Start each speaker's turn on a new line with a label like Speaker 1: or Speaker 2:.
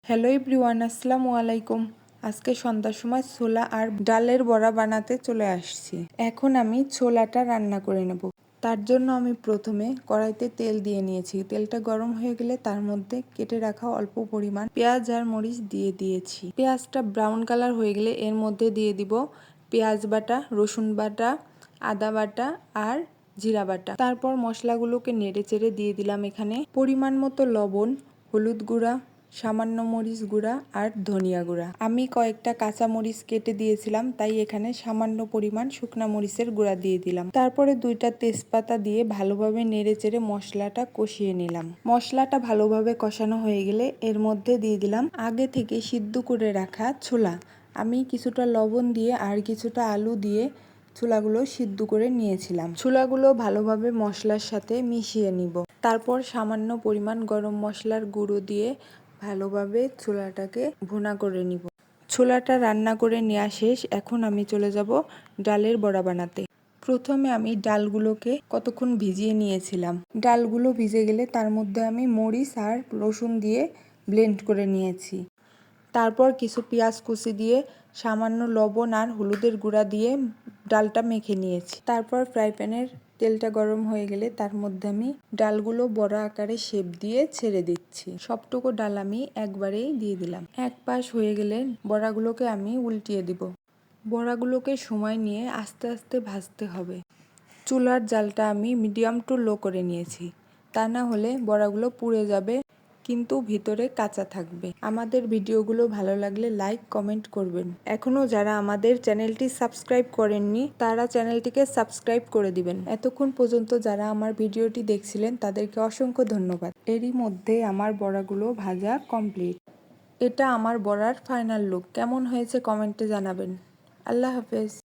Speaker 1: Hello everyone, আসসালামু আলাইকুম। আজকে সন্ধ্যার সময় ছোলা আর ডালের বড়া বানাতে চলে আসছি। এখন আমি ছোলাটা রান্না করে নেব। তার জন্য আমি প্রথমে কড়াইতে তেল দিয়ে নিয়েছি। তেলটা গরম হয়ে গেলে তার মধ্যে কেটে রাখা অল্প পরিমাণ পেঁয়াজ আর মরিচ দিয়ে দিয়েছি। পেঁয়াজটা ব্রাউন কালার হয়ে গেলে এর মধ্যে দিয়ে দিব পেঁয়াজ বাটা, রসুন বাটা, আদা বাটা আর জিরা বাটা। তারপর মশলাগুলোকে নেড়ে চেড়ে দিয়ে দিলাম এখানে পরিমাণ মতো লবণ, হলুদ গুঁড়া, সামান্য মরিচ গুঁড়া আর ধনিয়া গুঁড়া। আমি কয়েকটা কাঁচা মরিচ কেটে দিয়েছিলাম, তাই এখানে সামান্য পরিমাণ শুকনা মরিচের গুঁড়া দিয়ে দিলাম। তারপরে 2টা তেজপাতা দিয়ে ভালোভাবে নেড়ে চেড়ে মশলাটা কষিয়ে নিলাম। মশলাটা ভালোভাবে কষানো হয়ে গেলে এর মধ্যে দিয়ে দিলাম আগে থেকে সিদ্ধ করে রাখা ছোলা। আমি কিছুটা লবণ দিয়ে আর কিছুটা আলু দিয়ে ছোলাগুলো সিদ্ধ করে নিয়েছিলাম। ছোলাগুলো ভালোভাবে মশলার সাথে মিশিয়ে নিব। তারপর সামান্য পরিমাণ গরম মশলার গুঁড়ো দিয়ে ভালোভাবে ছোলাটাকে ভুনা করে নিব। ছোলাটা রান্না করে নেওয়া শেষ। এখন আমি চলে যাব ডালের বড়া বানাতে। প্রথমে আমি ডালগুলোকে কতক্ষণ ভিজিয়ে নিয়েছিলাম। ডালগুলো ভিজে গেলে তার মধ্যে আমি মরিচ আর রসুন দিয়ে ব্লেন্ড করে নিয়েছি। তারপর কিছু পেঁয়াজ কুচি দিয়ে সামান্য লবণ আর হলুদের গুঁড়া দিয়ে ডালটা মেখে নিয়েছি। তারপর ফ্রাই প্যানের তেলটা গরম হয়ে গেলে তার মধ্যে আমি ডালগুলো বড়া আকারে শেপ দিয়ে ছেড়ে দিচ্ছি। সবটুকু ডাল আমি একবারেই দিয়ে দিলাম। এক পাশ হয়ে গেলে বড়াগুলোকে আমি উল্টিয়ে দিব। বড়াগুলোকে সময় নিয়ে আস্তে আস্তে ভাজতে হবে। চুলার জালটা আমি মিডিয়াম টু লো করে নিয়েছি, তা না হলে বড়াগুলো পুড়ে যাবে কিন্তু ভিতরে কাঁচা থাকবে। আমাদের ভিডিওগুলো ভালো লাগলে লাইক কমেন্ট করবেন। এখনও যারা আমাদের চ্যানেলটি সাবস্ক্রাইব করেননি তারা চ্যানেলটিকে সাবস্ক্রাইব করে দিবেন। এতক্ষণ পর্যন্ত যারা আমার ভিডিওটি দেখছিলেন তাদেরকে অসংখ্য ধন্যবাদ। এরই মধ্যে আমার বড়াগুলো ভাজা কমপ্লিট। এটা আমার বড়ার ফাইনাল লুক। কেমন হয়েছে কমেন্টে জানাবেন। আল্লাহ হাফেজ।